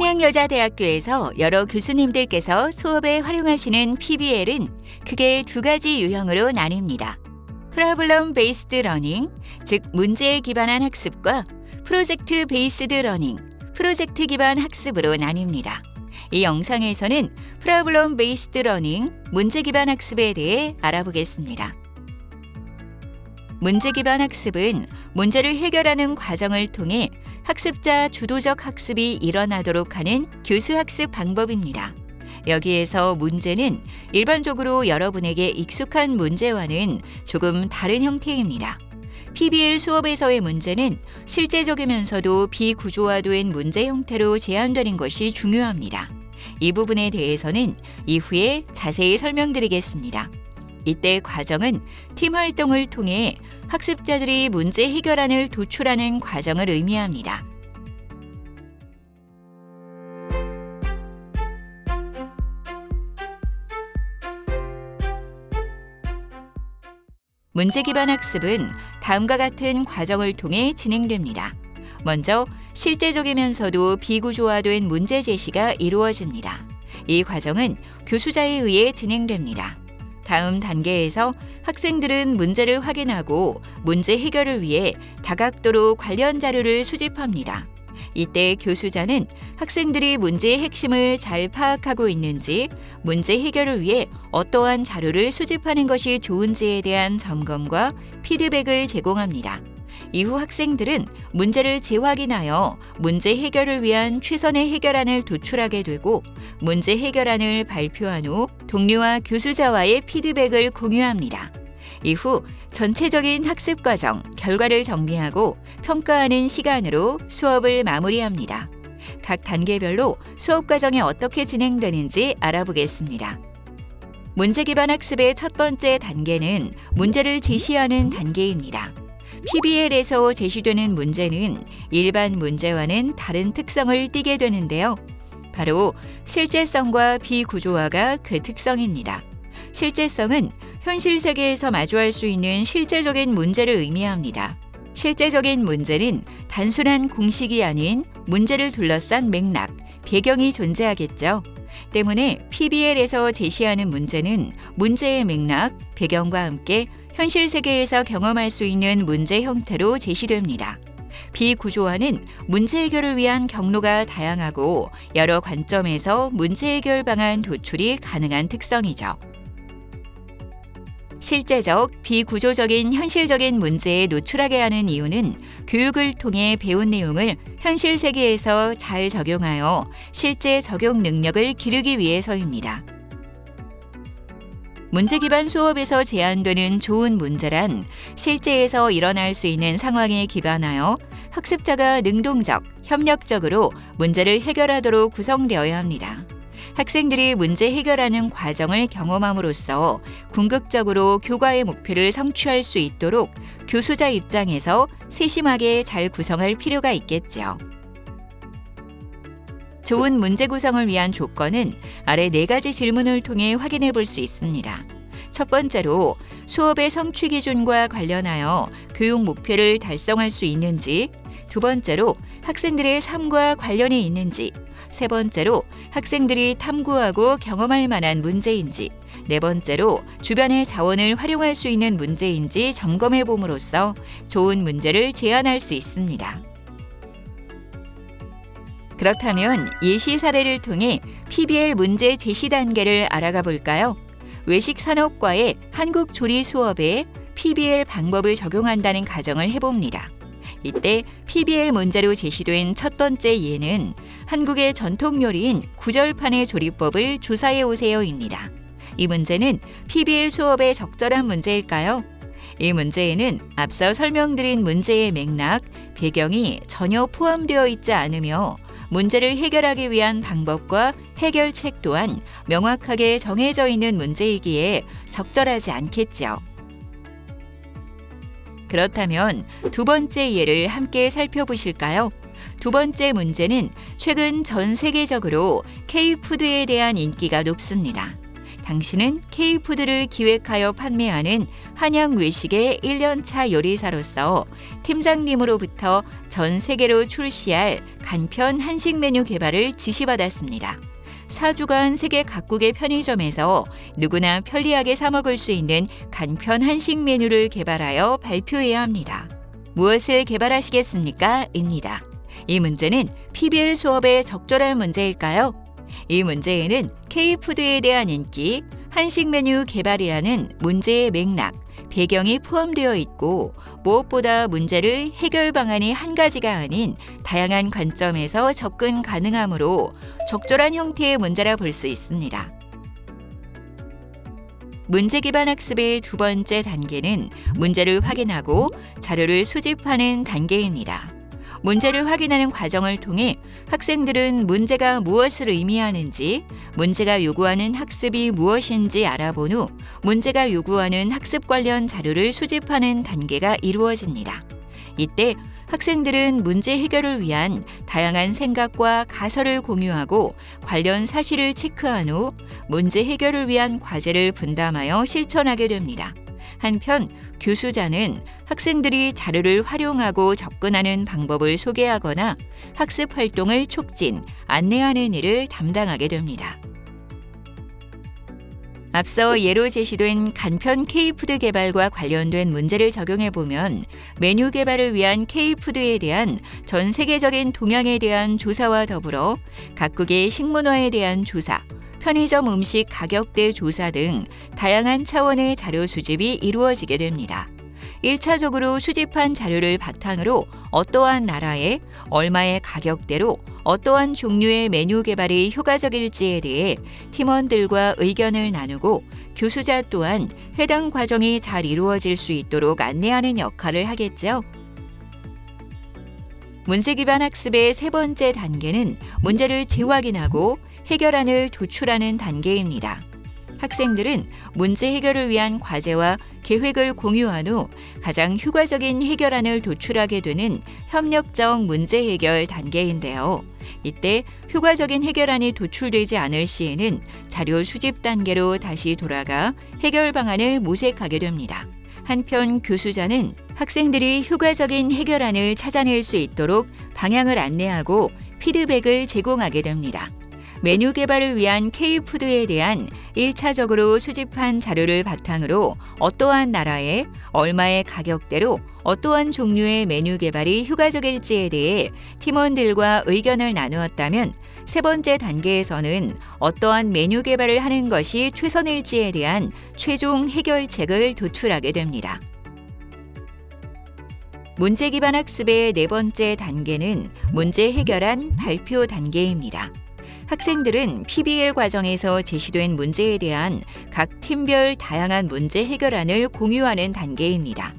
한양여자대학교에서 여러 교수님들께서 수업에 활용하시는 PBL은 크게 두 가지 유형으로 나뉩니다. 프로블럼 베이스드 러닝, 즉 문제에 기반한 학습과 프로젝트 베이스드 러닝, 프로젝트 기반 학습으로 나뉩니다. 이 영상에서는 프로블럼 베이스드 러닝, 문제 기반 학습에 대해 알아보겠습니다. 문제 기반 학습은 문제를 해결하는 과정을 통해 학습자 주도적 학습이 일어나도록 하는 교수 학습 방법입니다. 여기에서 문제는 일반적으로 여러분에게 익숙한 문제와는 조금 다른 형태입니다. PBL 수업에서의 문제는 실제적이면서도 비구조화된 문제 형태로 제안되는 것이 중요합니다. 이 부분에 대해서는 이후에 자세히 설명드리겠습니다. 이때 과정은 팀 활동을 통해 학습자들이 문제 해결안을 도출하는 과정을 의미합니다. 문제 기반 학습은 다음과 같은 과정을 통해 진행됩니다. 먼저 실제적이면서도 비구조화된 문제 제시가 이루어집니다. 이 과정은 교수자에 의해 진행됩니다. 다음 단계에서 학생들은 문제를 확인하고 문제 해결을 위해 다각도로 관련 자료를 수집합니다. 이때 교수자는 학생들이 문제의 핵심을 잘 파악하고 있는지, 문제 해결을 위해 어떠한 자료를 수집하는 것이 좋은지에 대한 점검과 피드백을 제공합니다. 이후 학생들은 문제를 재확인하여 문제 해결을 위한 최선의 해결안을 도출하게 되고 문제 해결안을 발표한 후 동료와 교수자와의 피드백을 공유합니다. 이후 전체적인 학습 과정, 결과를 정리하고 평가하는 시간으로 수업을 마무리합니다. 각 단계별로 수업 과정이 어떻게 진행되는지 알아보겠습니다. 문제 기반 학습의 첫 번째 단계는 문제를 제시하는 단계입니다. PBL에서 제시되는 문제는 일반 문제와는 다른 특성을 띠게 되는데요. 바로 실제성과 비구조화가 그 특성입니다. 실제성은 현실 세계에서 마주할 수 있는 실제적인 문제를 의미합니다. 실제적인 문제는 단순한 공식이 아닌 문제를 둘러싼 맥락, 배경이 존재하겠죠. 때문에 PBL에서 제시하는 문제는 문제의 맥락, 배경과 함께 현실 세계에서 경험할 수 있는 문제 형태로 제시됩니다. 비구조화는 문제 해결을 위한 경로가 다양하고 여러 관점에서 문제 해결 방안 도출이 가능한 특성이죠. 실제적, 비구조적인 현실적인 문제에 노출하게 하는 이유는 교육을 통해 배운 내용을 현실 세계에서 잘 적용하여 실제 적용 능력을 기르기 위해서입니다. 문제 기반 수업에서 제안되는 좋은 문제란 실제에서 일어날 수 있는 상황에 기반하여 학습자가 능동적, 협력적으로 문제를 해결하도록 구성되어야 합니다. 학생들이 문제 해결하는 과정을 경험함으로써 궁극적으로 교과의 목표를 성취할 수 있도록 교수자 입장에서 세심하게 잘 구성할 필요가 있겠죠. 좋은 문제 구성을 위한 조건은 아래 4가지 질문을 통해 확인해 볼 수 있습니다. 첫 번째로 수업의 성취 기준과 관련하여 교육 목표를 달성할 수 있는지, 두 번째로 학생들의 삶과 관련이 있는지, 세 번째로 학생들이 탐구하고 경험할 만한 문제인지, 네 번째로 주변의 자원을 활용할 수 있는 문제인지 점검해 봄으로써 좋은 문제를 제안할 수 있습니다. 그렇다면 예시 사례를 통해 PBL 문제 제시 단계를 알아가 볼까요? 외식산업과의 한국조리 수업에 PBL 방법을 적용한다는 가정을 해봅니다. 이때 PBL 문제로 제시된 첫 번째 예는 한국의 전통 요리인 구절판의 조리법을 조사해 오세요입니다. 이 문제는 PBL 수업에 적절한 문제일까요? 이 문제에는 앞서 설명드린 문제의 맥락, 배경이 전혀 포함되어 있지 않으며 문제를 해결하기 위한 방법과 해결책 또한 명확하게 정해져 있는 문제이기에 적절하지 않겠죠. 그렇다면 두 번째 예를 함께 살펴보실까요? 두 번째 문제는 최근 전 세계적으로 K-푸드에 대한 인기가 높습니다. 당신은 K푸드를 기획하여 판매하는 한양 외식의 1년차 요리사로서 팀장님으로부터 전 세계로 출시할 간편 한식 메뉴 개발을 지시받았습니다. 4주간 세계 각국의 편의점에서 누구나 편리하게 사 먹을 수 있는 간편 한식 메뉴를 개발하여 발표해야 합니다. 무엇을 개발하시겠습니까? 입니다. 이 문제는 PBL 수업에 적절한 문제일까요? 이 문제에는 K푸드에 대한 인기, 한식 메뉴 개발이라는 문제의 맥락, 배경이 포함되어 있고 무엇보다 문제를 해결 방안이 한 가지가 아닌 다양한 관점에서 접근 가능하므로 적절한 형태의 문제라 볼 수 있습니다. 문제 기반 학습의 두 번째 단계는 문제를 확인하고 자료를 수집하는 단계입니다. 문제를 확인하는 과정을 통해 학생들은 문제가 무엇을 의미하는지, 문제가 요구하는 학습이 무엇인지 알아본 후 문제가 요구하는 학습 관련 자료를 수집하는 단계가 이루어집니다. 이때 학생들은 문제 해결을 위한 다양한 생각과 가설을 공유하고 관련 사실을 체크한 후 문제 해결을 위한 과제를 분담하여 실천하게 됩니다. 한편 교수자는 학생들이 자료를 활용하고 접근하는 방법을 소개하거나 학습 활동을 촉진, 안내하는 일을 담당하게 됩니다. 앞서 예로 제시된 간편 K푸드 개발과 관련된 문제를 적용해 보면 메뉴 개발을 위한 K푸드에 대한 전 세계적인 동향에 대한 조사와 더불어 각국의 식문화에 대한 조사, 편의점 음식 가격대 조사 등 다양한 차원의 자료 수집이 이루어지게 됩니다. 1차적으로 수집한 자료를 바탕으로 어떠한 나라에 얼마의 가격대로 어떠한 종류의 메뉴 개발이 효과적일지에 대해 팀원들과 의견을 나누고 교수자 또한 해당 과정이 잘 이루어질 수 있도록 안내하는 역할을 하겠죠. 문제 기반 학습의 세 번째 단계는 문제를 재확인하고 해결안을 도출하는 단계입니다. 학생들은 문제 해결을 위한 과제와 계획을 공유한 후 가장 효과적인 해결안을 도출하게 되는 협력적 문제 해결 단계인데요. 이때 효과적인 해결안이 도출되지 않을 시에는 자료 수집 단계로 다시 돌아가 해결 방안을 모색하게 됩니다. 한편 교수자는 학생들이 효과적인 해결안을 찾아낼 수 있도록 방향을 안내하고 피드백을 제공하게 됩니다. 메뉴 개발을 위한 K푸드에 대한 1차적으로 수집한 자료를 바탕으로 어떠한 나라에 얼마의 가격대로 어떠한 종류의 메뉴 개발이 효과적일지에 대해 팀원들과 의견을 나누었다면 세 번째 단계에서는 어떠한 메뉴 개발을 하는 것이 최선일지에 대한 최종 해결책을 도출하게 됩니다. 문제 기반 학습의 네 번째 단계는 문제 해결안 발표 단계입니다. 학생들은 PBL 과정에서 제시된 문제에 대한 각 팀별 다양한 문제 해결안을 공유하는 단계입니다.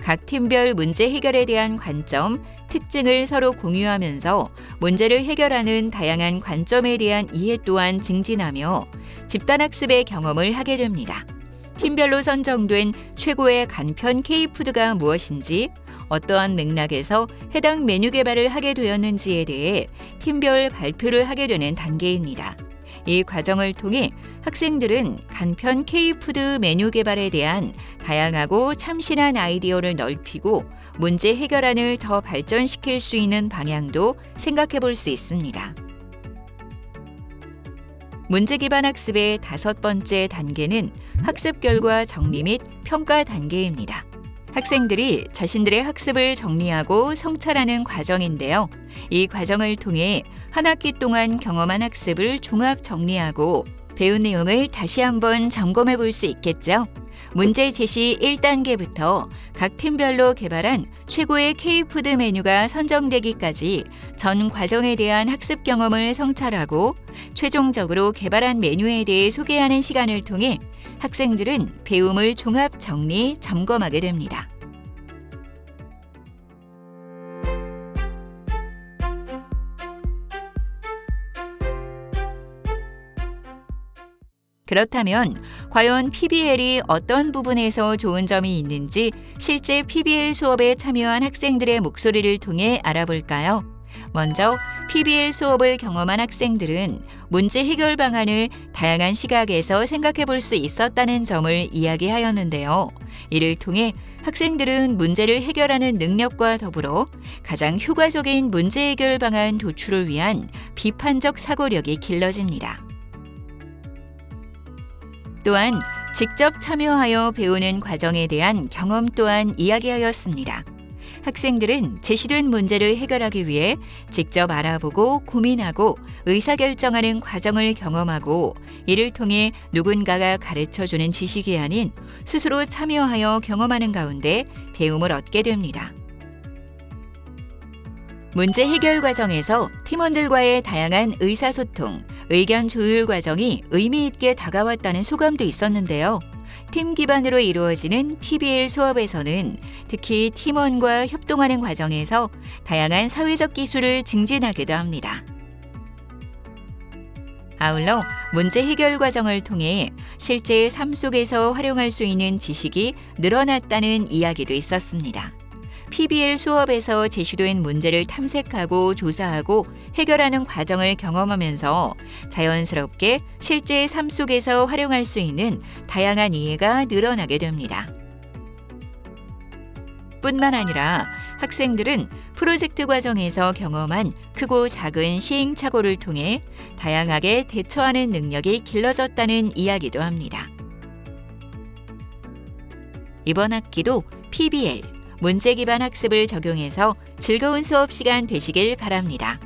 각 팀별 문제 해결에 대한 관점, 특징을 서로 공유하면서 문제를 해결하는 다양한 관점에 대한 이해 또한 증진하며 집단학습의 경험을 하게 됩니다. 팀별로 선정된 최고의 간편 K푸드가 무엇인지, 어떠한 맥락에서 해당 메뉴 개발을 하게 되었는지에 대해 팀별 발표를 하게 되는 단계입니다. 이 과정을 통해 학생들은 간편 K푸드 메뉴 개발에 대한 다양하고 참신한 아이디어를 넓히고 문제 해결안을 더 발전시킬 수 있는 방향도 생각해 볼 수 있습니다. 문제 기반 학습의 다섯 번째 단계는 학습 결과 정리 및 평가 단계입니다. 학생들이 자신들의 학습을 정리하고 성찰하는 과정인데요. 이 과정을 통해 한 학기 동안 경험한 학습을 종합 정리하고 배운 내용을 다시 한번 점검해 볼 수 있겠죠. 문제 제시 1단계부터 각 팀별로 개발한 최고의 K푸드 메뉴가 선정되기까지 전 과정에 대한 학습 경험을 성찰하고 최종적으로 개발한 메뉴에 대해 소개하는 시간을 통해 학생들은 배움을 종합 정리, 점검하게 됩니다. 그렇다면 과연 PBL이 어떤 부분에서 좋은 점이 있는지 실제 PBL 수업에 참여한 학생들의 목소리를 통해 알아볼까요? 먼저 PBL 수업을 경험한 학생들은 문제 해결 방안을 다양한 시각에서 생각해 볼 수 있었다는 점을 이야기하였는데요. 이를 통해 학생들은 문제를 해결하는 능력과 더불어 가장 효과적인 문제 해결 방안 도출을 위한 비판적 사고력이 길러집니다. 또한 직접 참여하여 배우는 과정에 대한 경험 또한 이야기하였습니다. 학생들은 제시된 문제를 해결하기 위해 직접 알아보고 고민하고 의사결정하는 과정을 경험하고 이를 통해 누군가가 가르쳐주는 지식이 아닌 스스로 참여하여 경험하는 가운데 배움을 얻게 됩니다. 문제 해결 과정에서 팀원들과의 다양한 의사소통, 의견 조율 과정이 의미 있게 다가왔다는 소감도 있었는데요. 팀 기반으로 이루어지는 PBL 수업에서는 특히 팀원과 협동하는 과정에서 다양한 사회적 기술을 증진하기도 합니다. 아울러 문제 해결 과정을 통해 실제 삶 속에서 활용할 수 있는 지식이 늘어났다는 이야기도 있었습니다. PBL 수업에서 제시된 문제를 탐색하고 조사하고 해결하는 과정을 경험하면서 자연스럽게 실제 삶 속에서 활용할 수 있는 다양한 이해가 늘어나게 됩니다. 뿐만 아니라 학생들은 프로젝트 과정에서 경험한 크고 작은 시행착오를 통해 다양하게 대처하는 능력이 길러졌다는 이야기도 합니다. 이번 학기도 PBL 문제 기반 학습을 적용해서 즐거운 수업 시간 되시길 바랍니다.